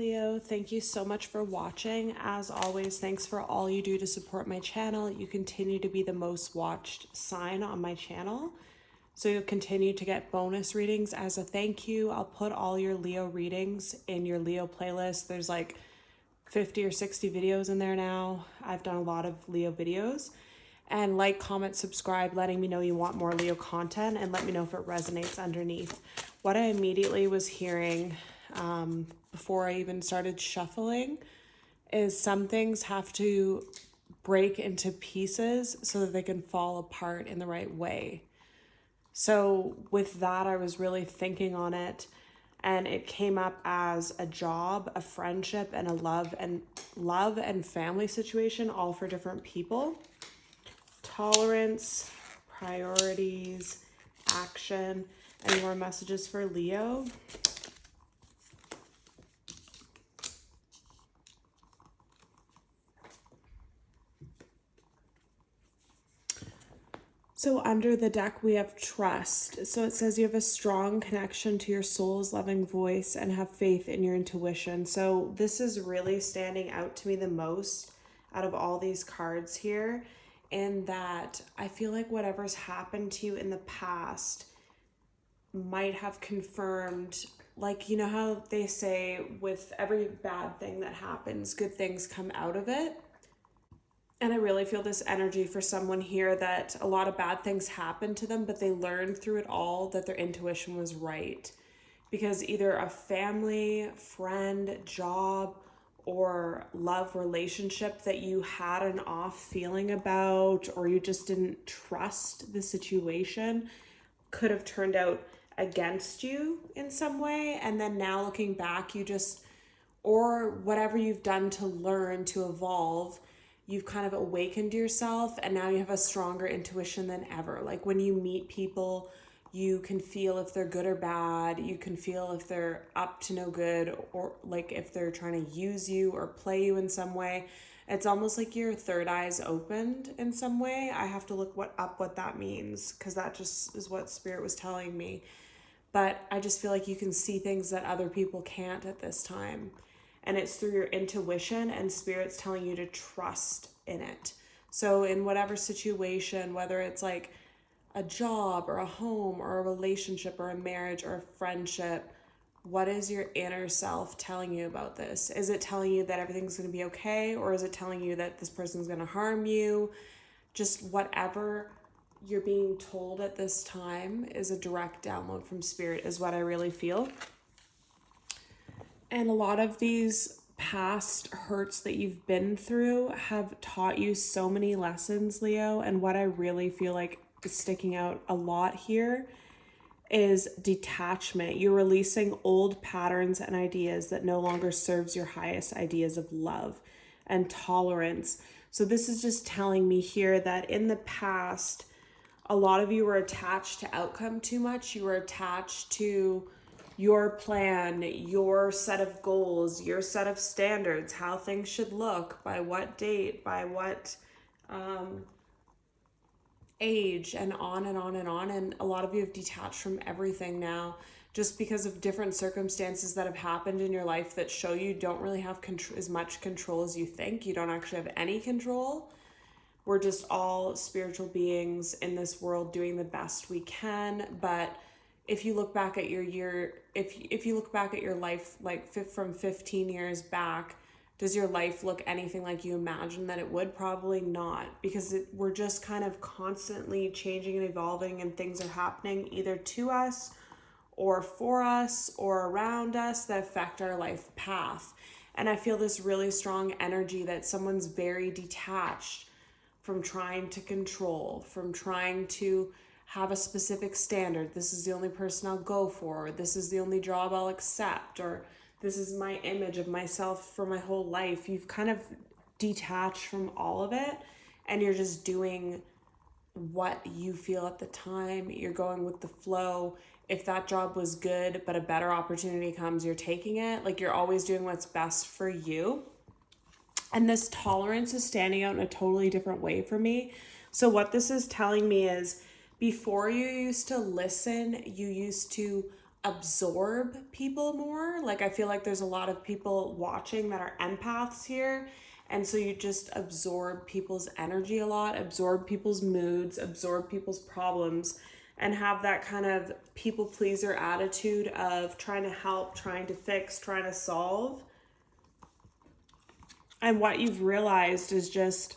Leo, thank you so much for watching. As always, thanks for all you do to support my channel. You continue to be the most watched sign on my channel, so you'll continue to get bonus readings as a thank you. I'll put all your Leo readings in your Leo playlist. There's like 50 or 60 videos in there now. I've done a lot of Leo videos. And like, comment, subscribe, letting me know you want more Leo content, and let me know if it resonates underneath. What I immediately was hearing before I even started shuffling is some things have to break into pieces so that they can fall apart in the right way. So with that, I was really thinking on it, and it came up as a job, a friendship, and a love and family situation, all for different people. Tolerance, priorities, action. Any more messages for Leo? So under the deck, we have trust. So it says you have a strong connection to your soul's loving voice and have faith in your intuition. So this is really standing out to me the most out of all these cards here, in that I feel like whatever's happened to you in the past might have confirmed, like, you know how they say with every bad thing that happens, good things come out of it. And I really feel this energy for someone here that a lot of bad things happened to them, but they learned through it all that their intuition was right. Because either a family, friend, job, or love relationship that you had an off feeling about, or you just didn't trust the situation, could have turned out against you in some way. And then now looking back, you just, or whatever you've done to learn, to evolve, you've kind of awakened yourself, and now you have a stronger intuition than ever. Like when you meet people, you can feel if they're good or bad. You can feel if they're up to no good, or like if they're trying to use you or play you in some way. It's almost like your third eye's opened in some way. I have to look up what that means, because that just is what Spirit was telling me. But I just feel like you can see things that other people can't at this time. And it's through your intuition, and Spirit's telling you to trust in it. So in whatever situation, whether it's like a job or a home or a relationship or a marriage or a friendship, what is your inner self telling you about this? Is it telling you that everything's going to be okay? Or is it telling you that this person's going to harm you? Just whatever you're being told at this time is a direct download from Spirit, is what I really feel. And a lot of these past hurts that you've been through have taught you so many lessons, Leo. And what I really feel like is sticking out a lot here is detachment. You're releasing old patterns and ideas that no longer serves your highest ideas of love, and tolerance. So this is just telling me here that in the past, a lot of you were attached to outcome too much. You were attached to your plan, your set of goals, your set of standards, how things should look, by what date, by what age, and on and on and on. And a lot of you have detached from everything now, just because of different circumstances that have happened in your life that show you don't really have as much control as you think. You don't actually have any control. We're just all spiritual beings in this world doing the best we can. But if you look back at your year, if you look back at your life, like from 15 years back, does your life look anything like you imagined that it would? Probably not, because we're just kind of constantly changing and evolving, and things are happening either to us or for us or around us that affect our life path. And I feel this really strong energy that someone's very detached from trying to control, from trying to have a specific standard. This is the only person I'll go for, or this is the only job I'll accept, or this is my image of myself for my whole life. You've kind of detached from all of it, and you're just doing what you feel at the time. You're going with the flow. If that job was good, but a better opportunity comes, you're taking it. Like, you're always doing what's best for you. And this tolerance is standing out in a totally different way for me. So what this is telling me is, before you used to listen, you used to absorb people more. Like I feel like there's a lot of people watching that are empaths here. And so you just absorb people's energy a lot, absorb people's moods, absorb people's problems, and have that kind of people pleaser attitude of trying to help, trying to fix, trying to solve. And what you've realized is just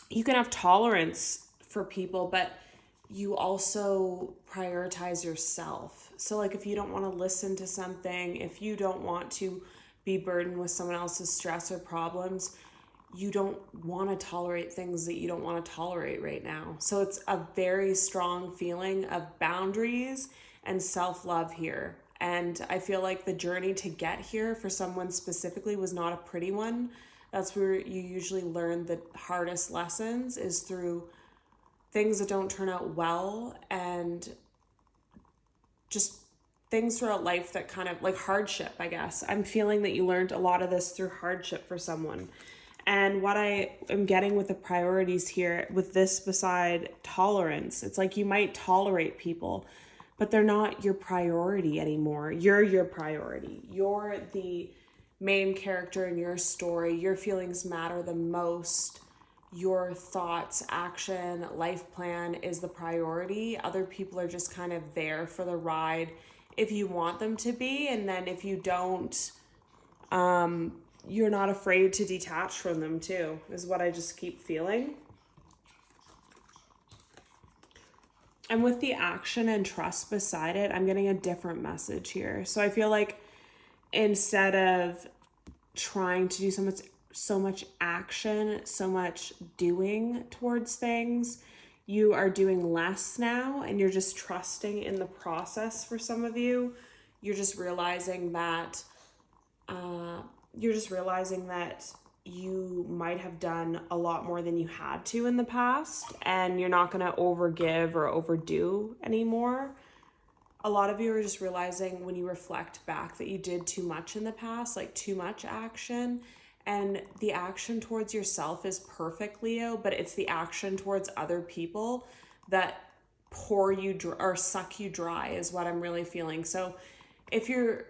you can have tolerance for people, but you also prioritize yourself. So like if you don't want to listen to something, if you don't want to be burdened with someone else's stress or problems, you don't want to tolerate things that you don't want to tolerate right now. So it's a very strong feeling of boundaries and self-love here. And I feel like the journey to get here for someone specifically was not a pretty one. That's where you usually learn the hardest lessons, is through things that don't turn out well, and just things throughout life that kind of like hardship, I guess. I'm feeling that you learned a lot of this through hardship for someone. And what I am getting with the priorities here, with this beside tolerance, it's like you might tolerate people, but they're not your priority anymore. You're your priority. You're the main character in your story. Your feelings matter the most. Your thoughts, action, life plan is the priority. Other people are just kind of there for the ride if you want them to be. And then if you don't, you're not afraid to detach from them too, is what I just keep feeling. And with the action and trust beside it, I'm getting a different message here. So I feel like instead of trying to do so much action, so much doing towards things, you are doing less now, and you're just trusting in the process. For some of you, you're just realizing that you might have done a lot more than you had to in the past, and you're not going to overgive or overdo anymore. A lot of you are just realizing when you reflect back that you did too much in the past, like too much action. And the action towards yourself is perfect, Leo, but it's the action towards other people that pour you or suck you dry, is what I'm really feeling. So if you're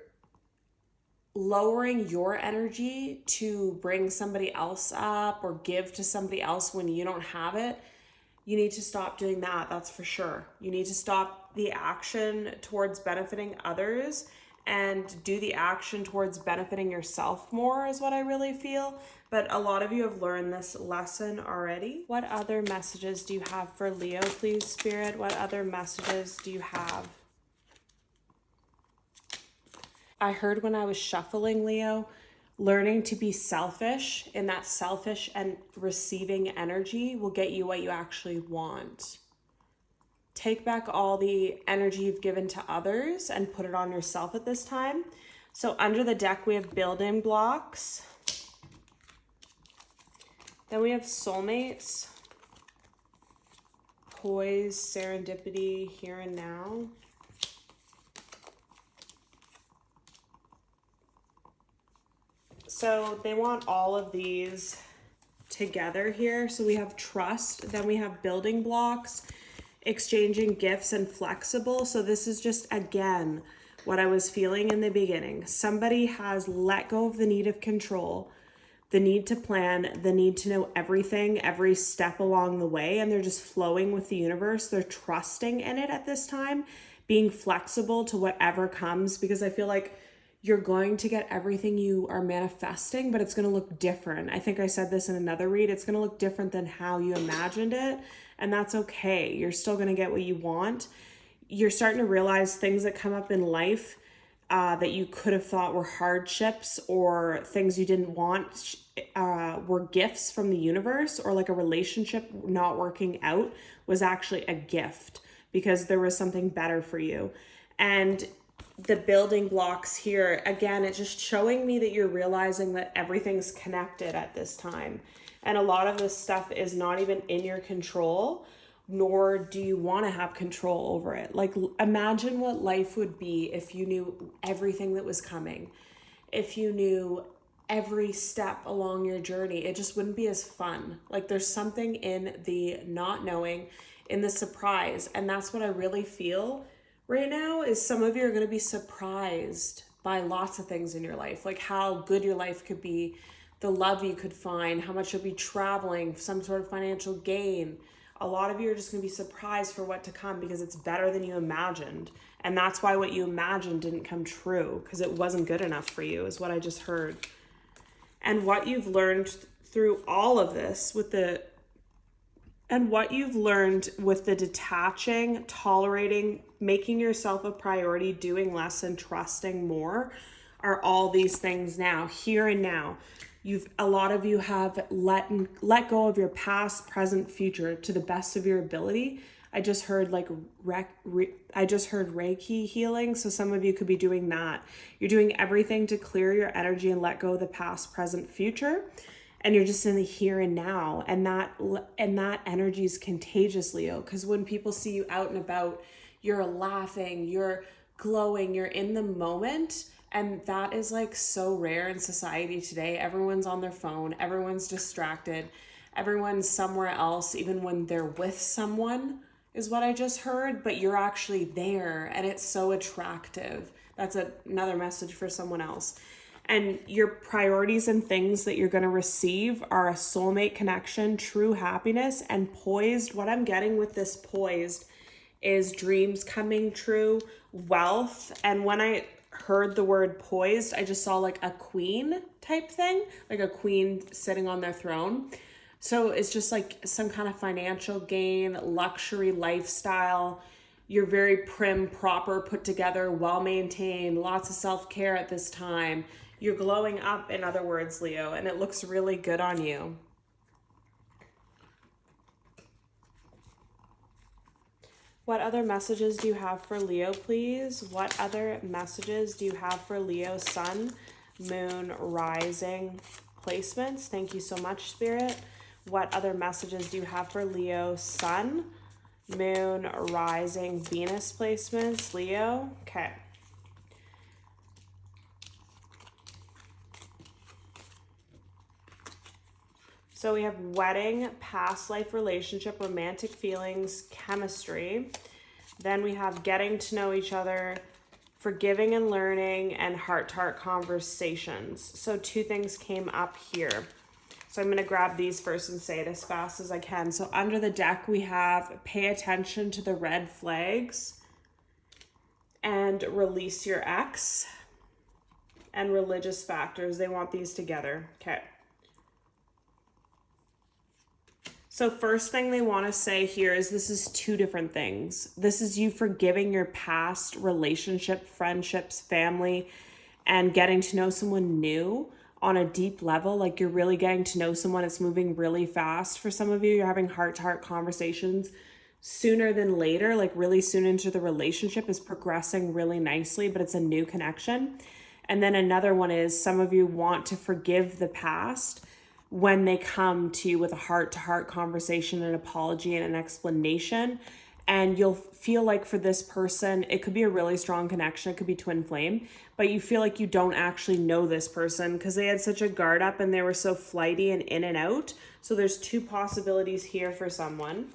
lowering your energy to bring somebody else up or give to somebody else when you don't have it, you need to stop doing that. That's for sure. You need to stop the action towards benefiting others and do the action towards benefiting yourself more, is what I really feel. But a lot of you have learned this lesson already. What other messages do you have for Leo, please, Spirit? What other messages do you have? I heard when I was shuffling, Leo, learning to be selfish, and that selfish and receiving energy will get you what you actually want. Take back all the energy you've given to others and put it on yourself at this time. So under the deck, we have building blocks. Then we have soulmates, poise, serendipity, here and now. So they want all of these together here. So we have trust, then we have building blocks, exchanging gifts, and flexible. So this is just, again, what I was feeling in the beginning. Somebody has let go of the need of control, the need to plan, the need to know everything, every step along the way, and they're just flowing with the universe. They're trusting in it at this time, being flexible to whatever comes, because I feel like you're going to get everything you are manifesting, but it's going to look different. I think I said this in another read. It's going to look different than how you imagined it, and that's okay. You're still going to get what you want. You're starting to realize things that come up in life that you could have thought were hardships or things you didn't want were gifts from the universe, or like a relationship not working out was actually a gift because there was something better for you. And the building blocks here, again, it's just showing me that you're realizing that everything's connected at this time. And a lot of this stuff is not even in your control, nor do you want to have control over it. Like, imagine what life would be if you knew everything that was coming. If you knew every step along your journey, it just wouldn't be as fun. Like, there's something in the not knowing, in the surprise. And that's what I really feel right now is some of you are going to be surprised by lots of things in your life, like how good your life could be, the love you could find, how much you'll be traveling, some sort of financial gain. A lot of you are just going to be surprised for what to come because it's better than you imagined. And that's why what you imagined didn't come true, because it wasn't good enough for you, is what I just heard. And what you've learned through all of this with the detaching, tolerating, making yourself a priority, doing less and trusting more are all these things now, here and now. A lot of you have let go of your past, present, future to the best of your ability. I just heard Reiki healing, so some of you could be doing that. You're doing everything to clear your energy and let go of the past, present, future. And you're just in the here and now, and that energy is contagious, Leo, because when people see you out and about, you're laughing, you're glowing, you're in the moment, and that is like so rare in society today. Everyone's on their phone, everyone's distracted, everyone's somewhere else, even when they're with someone, is what I just heard, but you're actually there, and it's so attractive. That's another message for someone else. And your priorities and things that you're going to receive are a soulmate connection, true happiness, and poised. What I'm getting with this poised is dreams coming true, wealth. And when I heard the word poised, I just saw like a queen type thing, like a queen sitting on their throne. So it's just like some kind of financial gain, luxury lifestyle. You're very prim, proper, put together, well-maintained, lots of self-care at this time. You're glowing up, in other words, Leo, and it looks really good on you. What other messages do you have for Leo, please? What other messages do you have for Leo, Sun, Moon, Rising placements? Thank you so much, Spirit. What other messages do you have for Leo, Sun, Moon, Rising, Venus placements? Leo, okay. So we have wedding, past life relationship, romantic feelings, chemistry. Then we have getting to know each other, forgiving and learning, and heart-to-heart conversations. So 2 things came up here. So I'm going to grab these first and say it as fast as I can. So under the deck, we have pay attention to the red flags and release your ex and religious factors. They want these together. Okay. So first thing they want to say here is this is 2 different things. This is you forgiving your past relationship, friendships, family, and getting to know someone new on a deep level. Like you're really getting to know someone. It's moving really fast. For some of you, you're having heart-to-heart conversations sooner than later, like really soon into the relationship is progressing really nicely, but it's a new connection. And then another one is some of you want to forgive the past when they come to you with a heart-to-heart conversation, an apology, and an explanation. And you'll feel like for this person, it could be a really strong connection. It could be twin flame, but you feel like you don't actually know this person because they had such a guard up and they were so flighty and in and out. So there's 2 possibilities here for someone.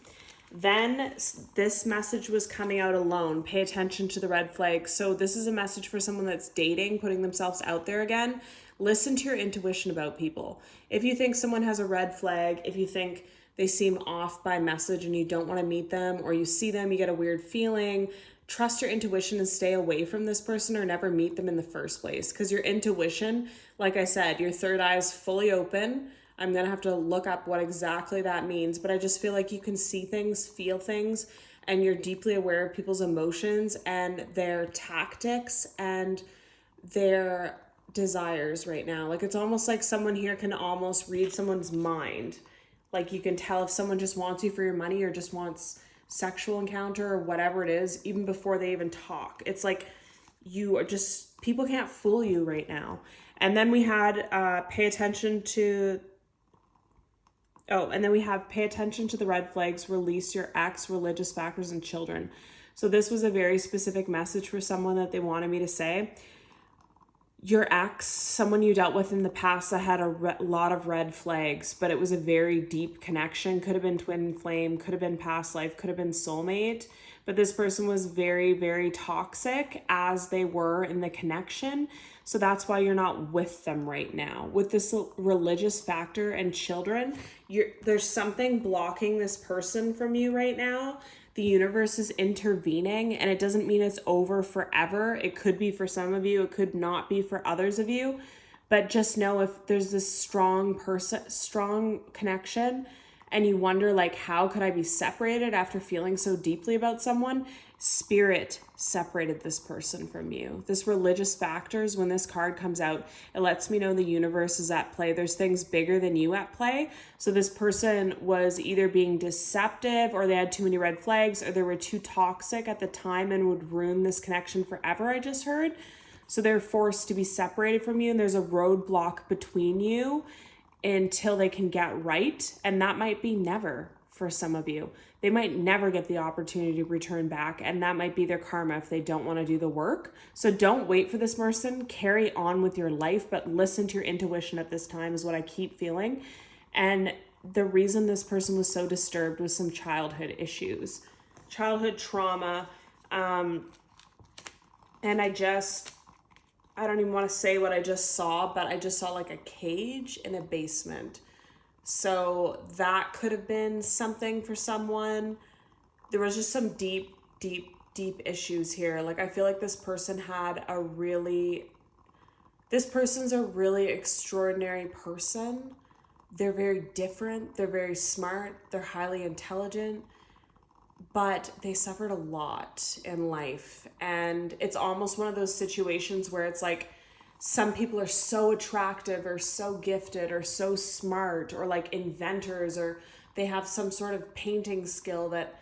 Then this message was coming out alone. Pay attention to the red flags. So this is a message for someone that's dating, putting themselves out there again. Listen to your intuition about people. If you think someone has a red flag, if you think they seem off by message and you don't want to meet them, or you see them, you get a weird feeling, trust your intuition and stay away from this person or never meet them in the first place. Because your intuition, like I said, your third eye is fully open. I'm going to have to look up what exactly that means, but I just feel like you can see things, feel things, and you're deeply aware of people's emotions and their tactics and their desires right now. Like it's almost like someone here can almost read someone's mind. Like you can tell if someone just wants you for your money or just wants sexual encounter or whatever it is, even before they even talk. It's like you are just, people can't fool you right now. And then we had pay attention to the red flags, release your ex, religious factors, and children. So this was a very specific message for someone that they wanted me to say. your ex, someone you dealt with in the past that had a lot of red flags, but it was a very deep connection. Could have been twin flame, could have been past life, could have been soulmate. But this person was very, very toxic as they were in the connection. So that's why you're not with them right now. With this religious factor and children, there's something blocking this person from you right now. The universe is intervening, and it doesn't mean it's over forever. It could be for some of you, it could not be for others of you. But just know, if there's this strong connection, and you wonder, like, how could I be separated after feeling so deeply about someone? Spirit separated this person from you. This religious factors, when this card comes out, it lets me know the universe is at play. There's things bigger than you at play. So this person was either being deceptive, or they had too many red flags, or they were too toxic at the time and would ruin this connection forever, I just heard. So they're forced to be separated from you, and there's a roadblock between you until they can get right. And that might be never for some of you. They might never get the opportunity to return back, and that might be their karma if they don't want to do the work. So don't wait for this person. Carry on with your life, but listen to your intuition at this time is what I keep feeling. And the reason this person was so disturbed was some childhood issues, childhood trauma. And I don't even want to say what I just saw, but I just saw like a cage in a basement. So that could have been something for someone. There was just some deep issues here. Like, I feel like this person's a really extraordinary person. They're very different. They're very smart. They're highly intelligent. But they suffered a lot in life. And it's almost one of those situations where it's like, some people are so attractive or so gifted or so smart, or like inventors, or they have some sort of painting skill that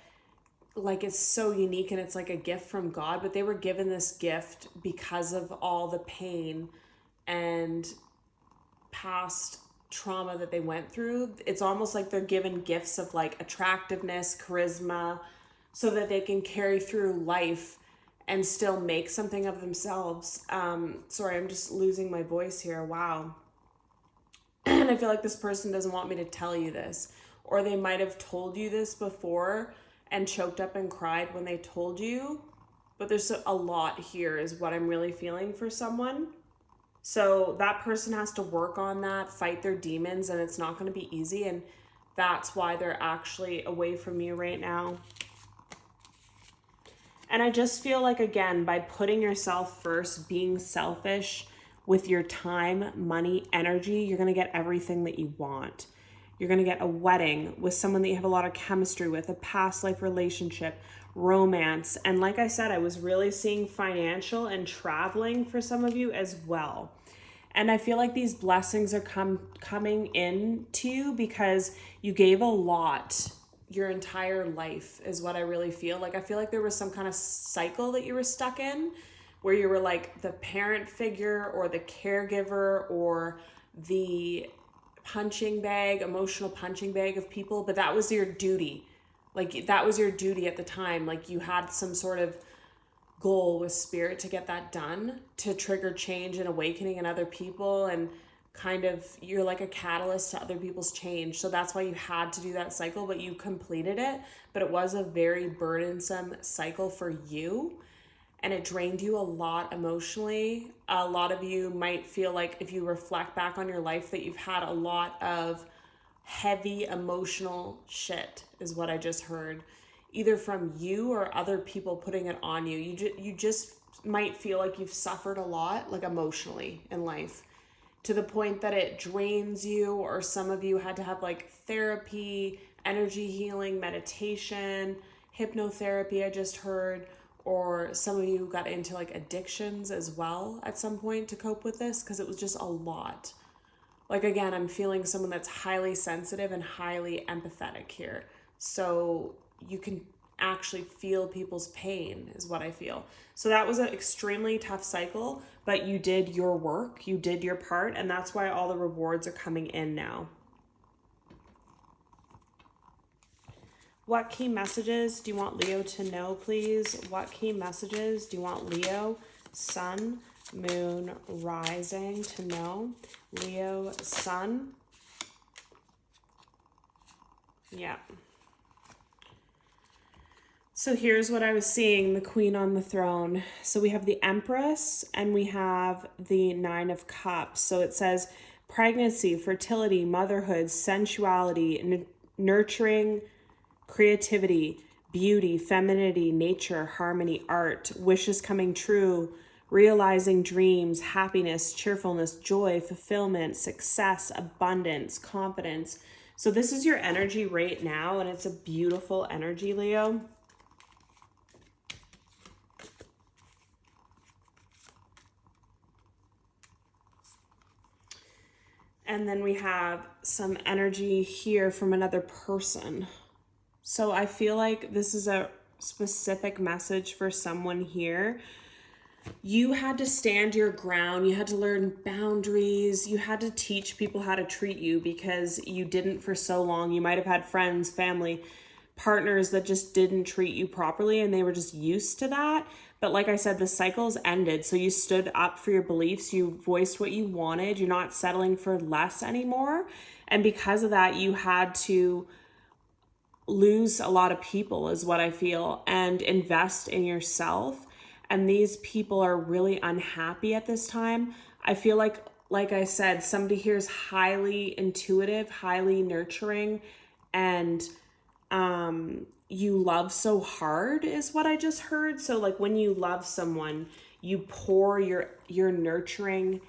like is so unique and it's like a gift from God, but they were given this gift because of all the pain and past trauma that they went through. It's almost like they're given gifts of like attractiveness, charisma, so that they can carry through life and still make something of themselves. Sorry, I'm just losing my voice here. Wow. And I feel like this person doesn't want me to tell you this, or they might have told you this before and choked up and cried when they told you. But there's a lot here is what I'm really feeling for someone. So that person has to work on that, fight their demons, and it's not going to be easy. And that's why they're actually away from you right now. And I just feel like, again, by putting yourself first, being selfish with your time, money, energy, you're going to get everything that you want. You're going to get a wedding with someone that you have a lot of chemistry with, a past life relationship, romance. And like I said, I was really seeing financial and traveling for some of you as well. And I feel like these blessings are coming in to you because you gave a lot your entire life is what I really feel. Like, I feel like there was some kind of cycle that you were stuck in where you were like the parent figure or the caregiver or the punching bag, emotional punching bag of people, but that was your duty. Like, that was your duty at the time. Like, you had some sort of goal with spirit to get that done, to trigger change and awakening in other people, and kind of you're like a catalyst to other people's change. So that's why you had to do that cycle, but you completed it. But it was a very burdensome cycle for you, and it drained you a lot emotionally. A lot of you might feel like, if you reflect back on your life, that you've had a lot of heavy emotional shit is what I just heard, either from you or other people putting it on you. You just might feel like you've suffered a lot, like emotionally in life, to the point that it drains you. Or some of you had to have like therapy, energy healing, meditation, hypnotherapy, I just heard. Or some of you got into like addictions as well at some point to cope with this, because it was just a lot. Like, again, I'm feeling someone that's highly sensitive and highly empathetic here. So you can actually feel people's pain is what I feel. So that was an extremely tough cycle, but you did your work, you did your part, and that's why all the rewards are coming in now. What key messages do you want Leo to know, please? What key messages do you want Leo, Sun, Moon rising to know. Leo sun. Yeah. So here's what I was seeing, the Queen on the throne. So we have the Empress and we have the Nine of Cups. So it says pregnancy, fertility, motherhood, sensuality, nurturing, creativity, beauty, femininity, nature, harmony, art, wishes coming true, realizing dreams, happiness, cheerfulness, joy, fulfillment, success, abundance, confidence. So this is your energy right now, and it's a beautiful energy, Leo. And then we have some energy here from another person. So I feel like this is a specific message for someone here. You had to stand your ground. You had to learn boundaries. You had to teach people how to treat you because you didn't for so long. You might have had friends, family, partners that just didn't treat you properly and they were just used to that. But like I said, the cycle's ended. So you stood up for your beliefs. You voiced what you wanted. You're not settling for less anymore. And because of that, you had to lose a lot of people is what I feel and invest in yourself. And these people are really unhappy at this time. I feel like I said, somebody here is highly intuitive, highly nurturing, and you love so hard is what I just heard. So like when you love someone, you pour your nurturing,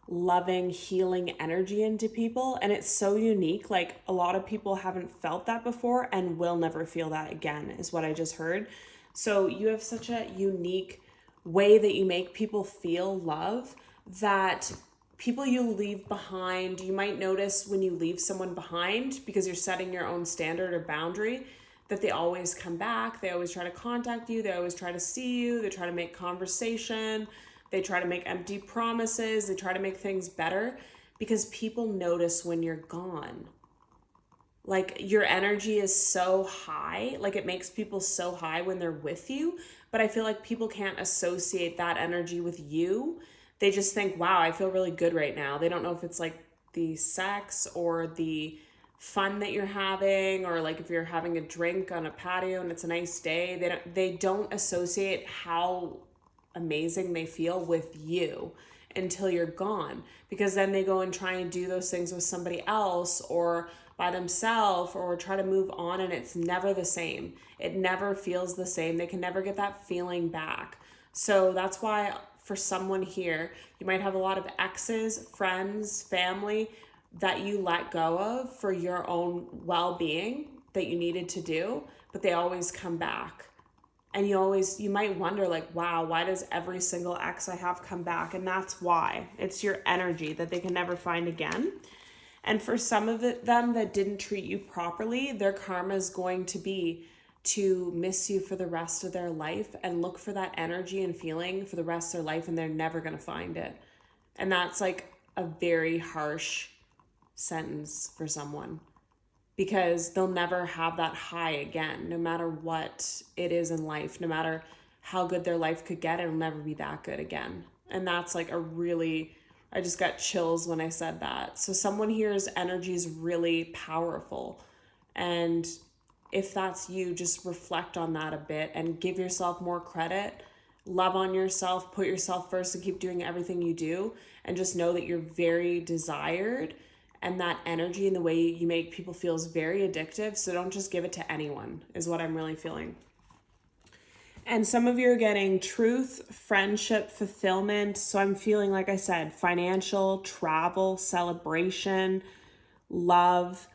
loving, healing energy into people, and it's so unique. Like a lot of people haven't felt that before and will never feel that again is what I just heard. So you have such a unique way that you make people feel love that people you leave behind, you might notice when you leave someone behind because you're setting your own standard or boundary, that they always come back. They always try to contact you. They always try to see you. They try to make conversation. They try to make empty promises. They try to make things better because people notice when you're gone. Like your energy is so high, like it makes people so high when they're with you. But I feel like people can't associate that energy with you. They just think, wow, I feel really good right now. They don't know if it's like the sex or the fun that you're having, or like if you're having a drink on a patio and it's a nice day. They don't associate how amazing they feel with you until you're gone, because then they go and try and do those things with somebody else or by themselves or try to move on, and it's never the same. It never feels the same. They can never get that feeling back. So that's why for someone here, you might have a lot of exes, friends, family that you let go of for your own well-being that you needed to do, but they always come back. And you might wonder like, wow, why does every single ex I have come back? And that's why. It's your energy that they can never find again. And for some of them that didn't treat you properly, their karma is going to be to miss you for the rest of their life and look for that energy and feeling for the rest of their life, and they're never going to find it. And that's like a very harsh sentence for someone, because they'll never have that high again, no matter what it is in life, no matter how good their life could get, it'll never be that good again. And that's like I just got chills when I said that. So someone here's energy is really powerful. And if that's you, just reflect on that a bit and give yourself more credit. Love on yourself, put yourself first, and keep doing everything you do. And just know that you're very desired, and that energy and the way you make people feel is very addictive. So don't just give it to anyone, is what I'm really feeling. And some of you are getting truth, friendship, fulfillment. So I'm feeling, like I said, financial, travel, celebration, love,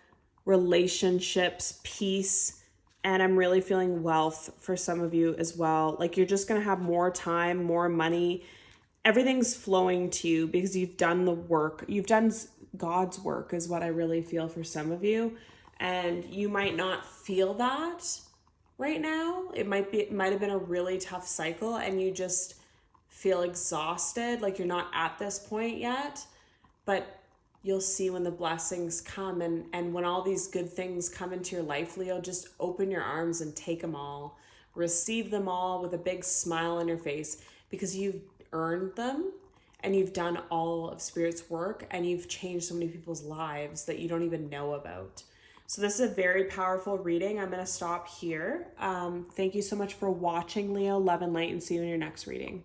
relationships, peace. And I'm really feeling wealth for some of you as well. Like you're just going to have more time, more money. Everything's flowing to you because you've done the work. You've done God's work is what I really feel for some of you. And you might not feel that right now. It might have been a really tough cycle and you just feel exhausted, like you're not at this point yet, but you'll see when the blessings come, and when all these good things come into your life, Leo, just open your arms and take them all. Receive them all with a big smile on your face, because you've earned them. and you've done all of Spirit's work, and you've changed so many people's lives that you don't even know about. So this is a very powerful reading. I'm going to stop here. Thank you so much for watching, Leo. Love and light, and see you in your next reading.